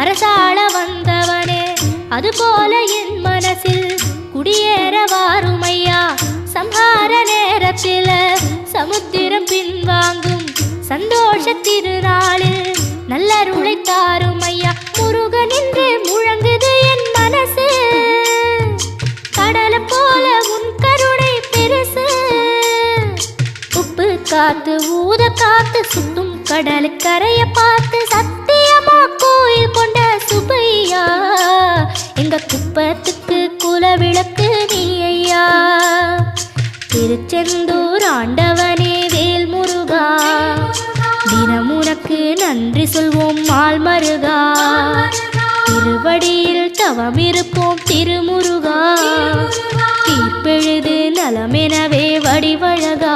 அரசாள வந்தவனே அதுபோல என் மனசில் குடியேற வாருமையா சம்ஹார நேரத்தில் சமுத்திரம் பின்வாங்கும் சந்தோஷ திருநாளில் நல்லருளை தாருமையா முருகன் என்று முழங்குது என் மனசு கடலை போல உன் கருணை பெருசு உப்பு காத்து ஊத காத்து சுத்தும் கடலுக்கரைய பார்த்து சத்தியமா கோயில் கொண்ட சுபையா எங்க குப்பத்துக்கு குலவிளக்கு நீ ஐயா திருச்செந்தூர் ஆண்டவனே வேல் முருகா தினம் உனக்கு நன்றி சொல்வோம் மால் மருகா திருவடியில் தவம் இருப்போம் திருமுருகா தீர்ப்பெழுது நலமெனவே வடிவழகா